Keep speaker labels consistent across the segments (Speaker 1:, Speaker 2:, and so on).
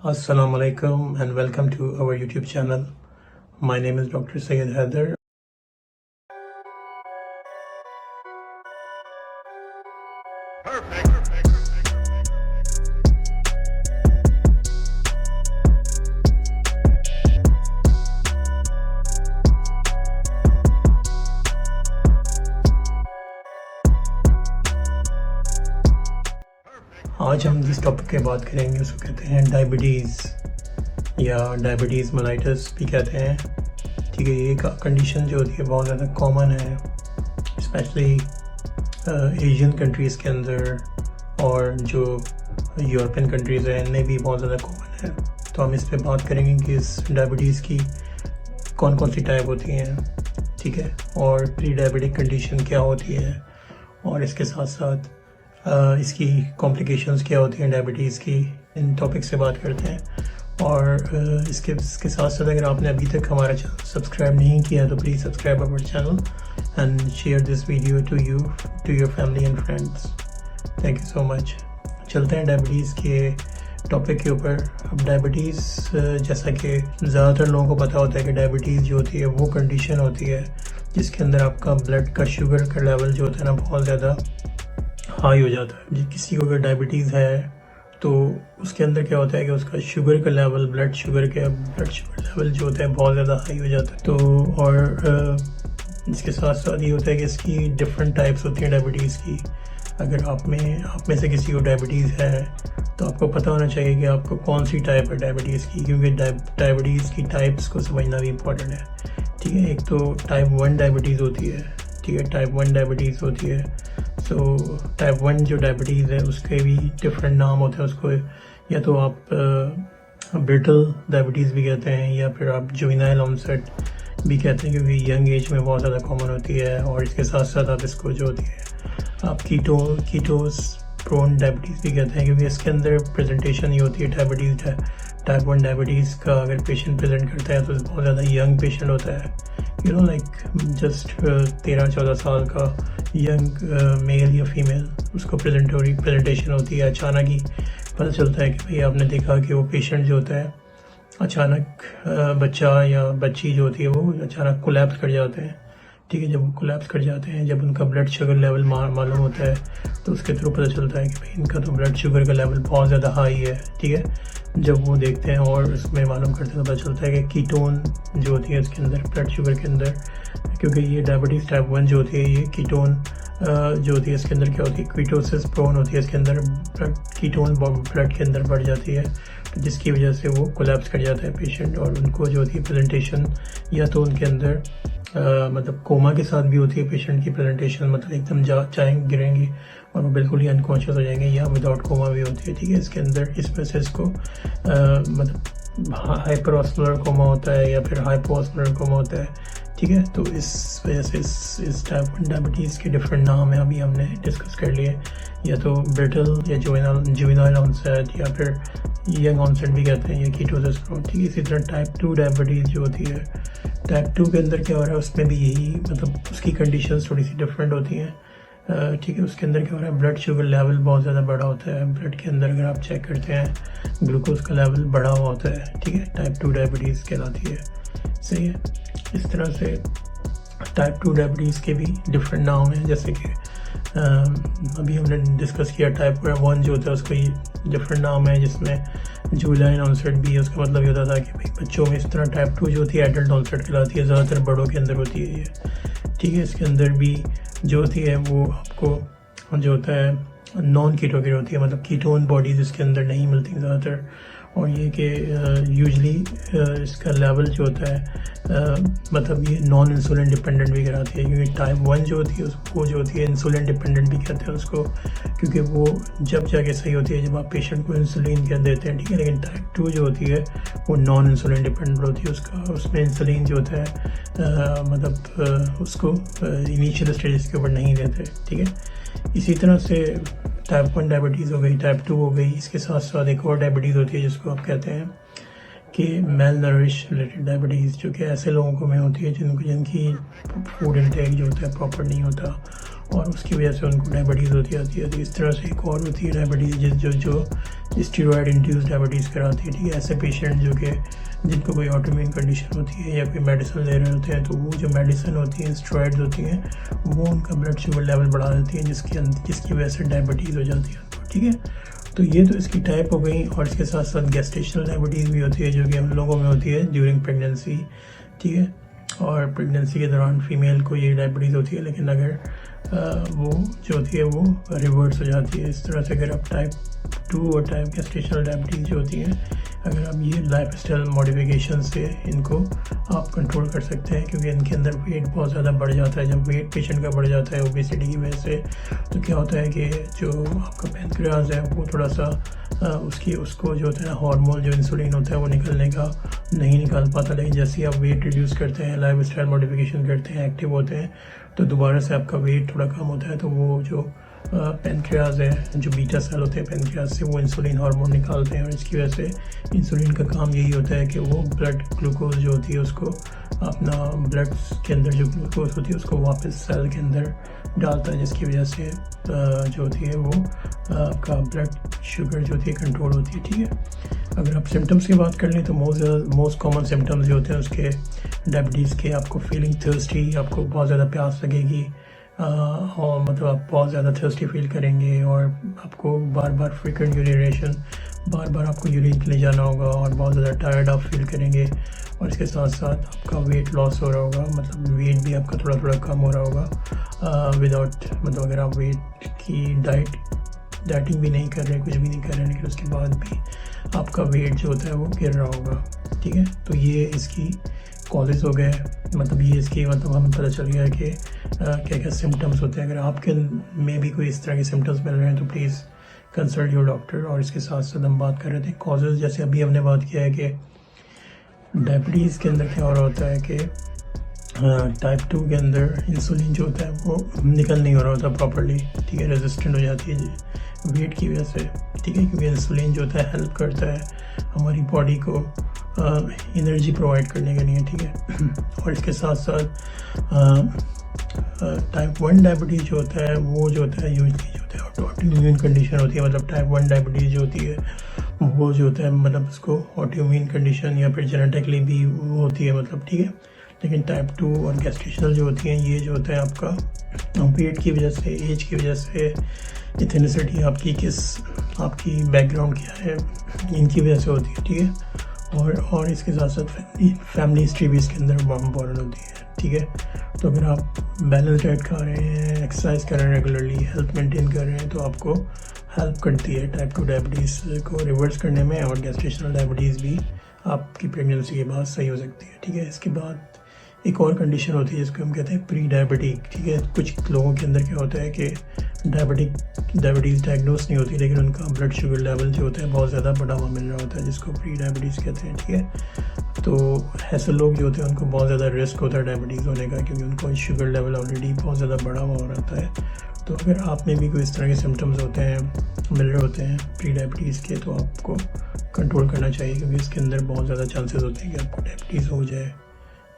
Speaker 1: Assalamu alaikum and welcome to our YouTube channel. My name is Dr. Syed Haider. आज हम जिस topic की बात करेंगे उसको कहते हैं डायबिटीज़ या डायबिटीज़ मेलाइटस भी कहते हैं। ठीक है, ये कंडीशन जो होती है बहुत ज़्यादा कॉमन है, स्पेशली एशियन कंट्रीज़ के अंदर, और जो यूरोपियन कंट्रीज़ हैं इनमें भी बहुत ज़्यादा कॉमन है। तो हम इस पर बात करेंगे कि इस डायबिटीज़ की कौन कौन सी टाइप होती हैं, ठीक है, और प्री डायबिटिक कंडीशन क्या होती है, और इसके साथ साथ इसकी कॉम्प्लिकेशंस क्या होती हैं डायबिटीज़ की। इन टॉपिक से बात करते हैं। और इसके साथ साथ अगर आपने अभी तक हमारा चैनल सब्सक्राइब नहीं किया तो please subscribe our channel and share this video to your family and friends. Thank you so much. चलते हैं डायबिटीज़ के टॉपिक के ऊपर। अब डायबिटीज़, जैसा कि ज़्यादातर लोगों को पता होता है कि डायबिटीज़ जो होती है वो कंडीशन होती है जिसके अंदर आपका ब्लड का शुगर का लेवल जो होता है ना बहुत ज़्यादा हाई हो जाता है। किसी को अगर डायबिटीज़ है तो उसके अंदर क्या होता है कि उसका शुगर का लेवल, ब्लड शुगर लेवल जो होता है बहुत ज़्यादा हाई हो जाता है। तो और इसके साथ साथ ये होता है कि इसकी डिफरेंट टाइप्स होती हैं डायबिटीज़ की। अगर आप में से किसी को डायबिटीज़ है तो आपको पता होना चाहिए कि आपको कौन सी टाइप है डायबिटीज़ की, क्योंकि डायबिटीज़ की टाइप्स को समझना भी इम्पोर्टेंट है। ठीक है, एक तो टाइप 1 डायबिटीज़ होती है। ठीक है, टाइप 1 डायबिटीज़ होती है। सो टाइप 1 जो डायबिटीज़ है उसके भी डिफरेंट नाम होते हैं। उसको या तो आप ब्रिटल डायबिटीज़ भी कहते हैं या फिर आप जुवेनाइल ऑनसेट भी कहते हैं, क्योंकि यंग एज में बहुत ज़्यादा कॉमन होती है। और इसके साथ साथ आप इसको जो होती है आप कीटोस प्रोन डायबिटीज़ भी कहते हैं, क्योंकि इसके अंदर प्रेजेंटेशन ये होती है डायबिटीज़ टाइप 1 डायबिटीज़ का अगर पेशेंट प्रेजेंट करता है तो बहुत ज़्यादा यंग पेशेंट होता है, लाइक जस्ट 13-14 साल का यंग मेल या फीमेल, उसको प्रेजेंटेशन होती है। अचानक ही पता चलता है कि भाई आपने देखा कि वो पेशेंट जो होता है अचानक बच्चा या बच्ची जो होती है वो अचानक कोलैप्स कर जाते हैं। ठीक है, जब वो कोलैप्स कर जाते हैं, जब उनका ब्लड शुगर लेवल मालूम होता है तो उसके थ्रू पता चलता है कि भाई इनका तो ब्लड शुगर का लेवल बहुत ज़्यादा हाई है। ठीक है, जब वो देखते हैं और उसमें मालूम करते हैं तो पता चलता है कि कीटोन जो होती है इसके अंदर ब्लड शुगर के अंदर, क्योंकि ये डायबिटीज़ टाइप 1 जो होती है ये कीटोन जो होती है इसके अंदर क्या होती है, कीटोसिस प्रोन होती है। इसके अंदर कीटोन ब्लड के अंदर बढ़ जाती है, तो जिसकी वजह से वो कोलैप्स कर जाता है पेशेंट। और उनको जो होती है प्रेजेंटेशन या तो उनके अंदर मतलब कोमा के साथ भी होती है पेशेंट की प्रेजेंटेशन, मतलब एकदम गिरेंगे और वो बिल्कुल ही अनकॉन्शियस हो जाएंगे, या विदाउट कोमा भी होती है। ठीक है, इसके अंदर इसमें से इसको मतलब हाइपरऑस्मोलर कोमा होता है या फिर हाइपोऑस्मोलर कोमा होता है। ठीक है, तो इस वजह से इस टाइप 1 डायबिटीज़ के डिफरेंट नाम है, अभी हमने डिस्कस कर लिए। या तो ब्रिटल या जुवेनाइल ऑनसेट या फिर यंग ऑनसेट भी कहते हैं, या कीटोसिस प्रोन। ठीक है, इसी तरह टाइप 2 डायबिटीज़ जो होती है, टाइप 2 के अंदर क्या हो रहा है उसमें भी यही, मतलब उसकी कंडीशंस थोड़ी सी डिफरेंट होती हैं। ठीक है, उसके अंदर क्या हो रहा है, ब्लड शुगर लेवल बहुत ज़्यादा बढ़ा होता है। ब्लड के अंदर अगर आप चेक करते हैं ग्लूकोज का लेवल बढ़ा हुआ होता है। ठीक है, टाइप 2 डायबिटीज़ कहलाती है। सही है, इस तरह से टाइप 2 डायबिटीज़ के भी डिफरेंट नाम हैं, जैसे कि अभी हमने डिस्कस किया टाइप 1 जो होता है उसका ये डिफरेंट नाम है, जिसमें जुवेनाइल ऑनसेट भी है। उसका मतलब ये होता था कि भाई बच्चों में इस तरह टाइप 2 जो होती है एडल्ट ऑनसेट कहलाती है, ज़्यादातर बड़ों के अंदर होती है ये। ठीक है, इसके अंदर भी जो होती है वो आपको जो होता है नॉन कीटोन होती है, मतलब कीटोन बॉडीज इसके अंदर नहीं मिलती ज़्यादातर। और ये कि यूजली इसका लेवल जो होता है मतलब ये नॉन इंसुलिन डिपेंडेंट भी कराती है, क्योंकि टाइप 1 जो होती है उसको जो होती है इंसुलिन डिपेंडेंट भी कहते हैं उसको, क्योंकि वो जब जाके सही होती है जब आप पेशेंट को इंसुलिन क्या देते हैं। ठीक है, लेकिन टाइप 2 जो होती है वो नॉन इंसुलिन डिपेंडेंट होती है, उसमें इंसुलिन जो होता है मतलब उसको इनिशियल स्टेजेस के ऊपर नहीं देते। ठीक है, इसी तरह से टाइप 1 डायबिटीज़ हो गई, टाइप 2 हो गई। इसके साथ साथ एक और डायबिटीज़ होती है जिसको आप कहते हैं कि मेल नरिश रिलेटेड डायबिटीज़, जो कि ऐसे लोगों को में होती है जिनकी फूड इनटेक जो होता है प्रॉपर नहीं होता, और उसकी वजह से उनको डायबिटीज़ होती आती है। तो इस तरह से एक और होती है डायबिटीज़ जो स्टीरॉयड इंड्यूस डायबिटीज़ कराती है, ठीक है। ऐसे पेशेंट जो कि जिनको कोई ऑटोइम्यून कंडीशन होती है या कोई मेडिसिन ले रहे होते हैं, तो वो जो मेडिसिन होती हैं, स्टेरॉइड्स होती हैं, वो उनका ब्लड शुगर लेवल बढ़ा देती है, जिसकी वजह से डायबिटीज़ हो जाती है, ठीक है। तो ये तो इसकी टाइप हो गई। और इसके साथ साथ गेस्टेशनल डायबिटीज़ भी होती है, जो कि हम लोगों में होती है ड्यूरिंग प्रेगनेंसी, ठीक है। और प्रेगनेंसी के दौरान फीमेल को ये डायबिटीज़ होती है, लेकिन अगर वो जो होती है वो रिवर्स हो जाती है। इस तरह से अगर आप टाइप 2 और टाइप गेस्टेशनल डायबिटीज़ जो होती हैं, अगर आप ये लाइफस्टाइल मॉडिफिकेशन से इनको आप कंट्रोल कर सकते हैं, क्योंकि इनके अंदर वेट बहुत ज़्यादा बढ़ जाता है। जब वेट पेशेंट का बढ़ जाता है ओबेसिटी की वजह से, तो क्या होता है कि जो आपका पैनक्रियाज है वो थोड़ा सा उसको जो होता है हार्मोन जो इंसुलिन होता है वो नहीं निकाल पाता। लेकिन जैसे ही आप वेट रिड्यूस करते हैं, लाइफस्टाइल मॉडिफिकेशन करते हैं, एक्टिव होते हैं, तो दोबारा से आपका वेट थोड़ा कम होता है। तो वो जो पैनक्रियाज है, जो बीटा सेल होते हैं पैनक्रियाज से, वो इंसुलिन हार्मोन निकालते हैं। और इसकी वजह से इंसुलिन का काम यही होता है कि वो ब्लड ग्लूकोज जो होती है उसको अपना ब्लड के अंदर जो ग्लूकोज होती है उसको वापस सेल के अंदर डालता है, जिसकी वजह से जो होती है वो आपका ब्लड शुगर जो होती है कंट्रोल होती है, ठीक है। अगर आप सिम्टम्स की बात कर लें तो मोस्ट कॉमन सिम्टम्स जो होते हैं उसके डायबिटीज़ के, आपको फीलिंग थर्स्टी, आपको बहुत ज़्यादा प्यास लगेगी, और मतलब आप बहुत ज़्यादा थर्स्टी फील करेंगे, और आपको बार बार फ्रीक्वेंट यूरिनेशन, बार बार आपको यूरिन के लिए जाना होगा, और बहुत ज़्यादा टायर्ड आप फील करेंगे। और इसके साथ साथ आपका वेट लॉस हो रहा होगा, मतलब वेट भी आपका थोड़ा थोड़ा कम हो रहा होगा विदाउट, मतलब अगर आप वेट की डाइटिंग भी नहीं कर रहे, कुछ भी नहीं कर रहे, लेकिन उसके बाद भी आपका वेट जो होता है वो गिर रहा होगा, ठीक है। तो ये इसकी कॉजेज़ हो गए, मतलब ये इसकी मतलब हमें पता चल गया कि क्या क्या सिम्टम्स होते हैं। अगर आपके में भी कोई इस तरह के सिम्टम्स मिल रहे हैं तो प्लीज़ कंसल्ट योर डॉक्टर। और इसके साथ साथ हम बात कर रहे थे कॉजेज़, जैसे अभी हमने बात किया है कि डायबिटीज़ के अंदर क्या हो रहा होता है कि टाइप 2 के अंदर इंसुलिन जो होता है वो निकल नहीं हो रहा होता प्रॉपर्ली, ठीक है, रेजिस्टेंट हो जाती है वेट की वजह से, ठीक है, क्योंकि इंसुलिन जो होता है हेल्प करता है हमारी बॉडी को एनर्जी प्रोवाइड करने के लिए, ठीक है। और इसके साथ साथ टाइप 1 डायबिटीज़ जो होता है वो जो होता है यूजली जो होता है ऑटोइम्यून कंडीशन होती है। मतलब टाइप 1 डायबिटीज़ जो होती है वो जो होता है मतलब उसको ऑटोइम्यून कंडीशन या फिर जेनेटिकली भी वो होती है, मतलब, ठीक है। लेकिन टाइप 2 और गेस्टेशनल जो होती हैं, ये जो होता है आपका वेट की वजह से, एज की वजह से, इथेनिसिटी आपकी बैकग्राउंड क्या है, इनकी वजह से होती है, ठीक है। और इसके साथ साथ फैमिली हिस्ट्री भी इसके अंदर इम्पॉर्टेंट होती है, ठीक है। तो अगर आप बैलेंस डाइट खा रहे हैं, एक्सरसाइज कर रहे हैं रेगुलरली, हेल्थ मेंटेन कर रहे हैं, तो आपको हेल्प करती है टाइप 2 डायबिटीज़ को रिवर्स करने में। और गेस्टेशनल डायबिटीज़ भी आपकी प्रेगनेंसी के बाद सही हो सकती है, ठीक है। इसके बाद एक और कंडीशन होती है जिसको हम कहते हैं प्री डायबिटिक, ठीक है। कुछ लोगों के अंदर क्या होता है कि डायबिटीज़ डायग्नोस नहीं होती, लेकिन उनका ब्लड शुगर लेवल जो होता है बहुत ज़्यादा बढ़ा हुआ मिल रहा होता है, जिसको प्री डायबिटीज़ कहते हैं, ठीक है। तो ऐसे लोग जो होते हैं उनको बहुत ज़्यादा रिस्क होता है डायबिटीज़ होने का, क्योंकि उनको शुगर लेवल ऑलरेडी बहुत ज़्यादा बढ़ा हुआ रहता है। तो अगर आप में भी कोई इस तरह के सिम्टम्स मिल रहे होते हैं प्री डायबिटीज़ के, तो आपको कंट्रोल करना चाहिए, क्योंकि इसके अंदर बहुत ज़्यादा चांसेस होते हैं कि आपको डायबिटीज़ हो जाए,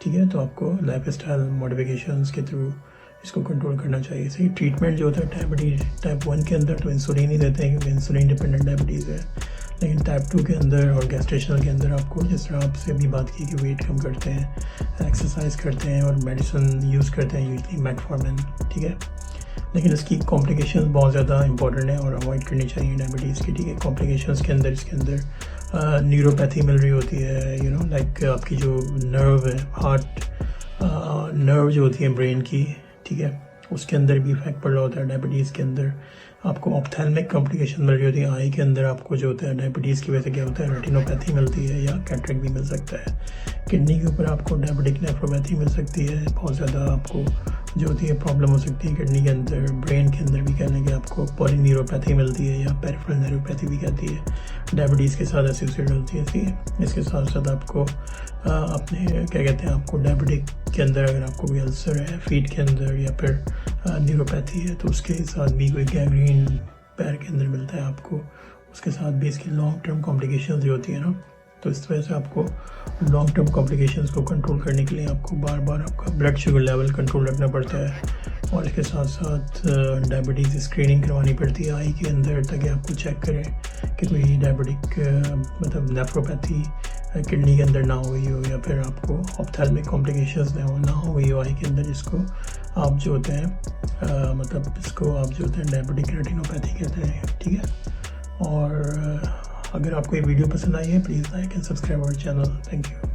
Speaker 1: ठीक है। तो आपको लाइफस्टाइल मॉडिफिकेशंस के थ्रू इसको कंट्रोल करना चाहिए। सही ट्रीटमेंट जो होता है डायबिटीज़ टाइप 1 के अंदर तो इंसुलिन ही देते हैं, क्योंकि इंसुलिन डिपेंडेंट डायबिटीज़ है। लेकिन टाइप 2 के अंदर और गेस्टेशनल के अंदर आपको, जिस तरह आपसे अभी बात की कि वेट कम करते हैं, एक्सरसाइज करते हैं और मेडिसिन यूज़ करते हैं, यूजली मेटफॉर्मिन, ठीक है। लेकिन इसकी कॉम्प्लिकेशंस बहुत ज़्यादा इंपॉर्टेंट है और अवॉइड करनी चाहिए डायबिटीज़ की, ठीक है। कॉम्प्लिकेशंस के अंदर इसके अंदर न्यूरोपैथी मिल रही होती है, लाइक आपकी जो नर्व है, हार्ट नर्व जो होती है ब्रेन की, ठीक है, उसके अंदर भी इफेक्ट पड़ रहा होता है डायबिटीज़ के अंदर। आपको ऑप्थेल्मिक कॉम्प्लिकेशन मिल रही होती है आई के अंदर, आपको जो होता है डायबिटीज़ की वजह से क्या होता है रेटिनोपैथी मिलती है, या कैटरेक्ट भी मिल सकता है। किडनी के ऊपर आपको डायबिटिक नेफ्रोपैथी मिल सकती है, बहुत ज़्यादा आपको जो होती है प्रॉब्लम हो सकती है किडनी के अंदर। ब्रेन के अंदर भी कह लेंगे आपको पॉलीन्यूरोपैथी मिलती है, या पेरिफेरल न्यूरोपैथी भी कहती है, डायबिटीज़ के साथ एसोसिएट होती है, ठीक है। इसके साथ साथ आपको अपने क्या कहते हैं, आपको डायबिटिक के अंदर अगर आपको कोई अल्सर है फीट के अंदर, या फिर न्यूरोपैथी है, तो उसके साथ भी कोई गैंग्रीन पैर के अंदर मिलता है आपको, उसके साथ भी इसकी लॉन्ग टर्म कॉम्प्लिकेशंस जो होती है ना, तो इस वजह से आपको लॉन्ग टर्म कॉम्प्लिकेशंस को कंट्रोल करने के लिए आपको बार बार आपका ब्लड शुगर लेवल कंट्रोल रखना पड़ता है, और इसके साथ साथ डायबिटीज़ स्क्रीनिंग करवानी पड़ती है आई के अंदर, ताकि आपको चेक करें कि कोई डायबिटिक मतलब नेफ्रोपैथी किडनी के अंदर ना हो गई हो, या फिर आपको ऑप्थेल्मिक कॉम्प्लिकेशंस ना हो गई हो आई के अंदर, जिसको आप जो होते हैं मतलब इसको आप जो होते हैं डायबिटिक रेटिनोपैथी कहते हैं। ठीक है, और अगर आपको ये वीडियो पसंद आई है please like and subscribe our channel. Thank you.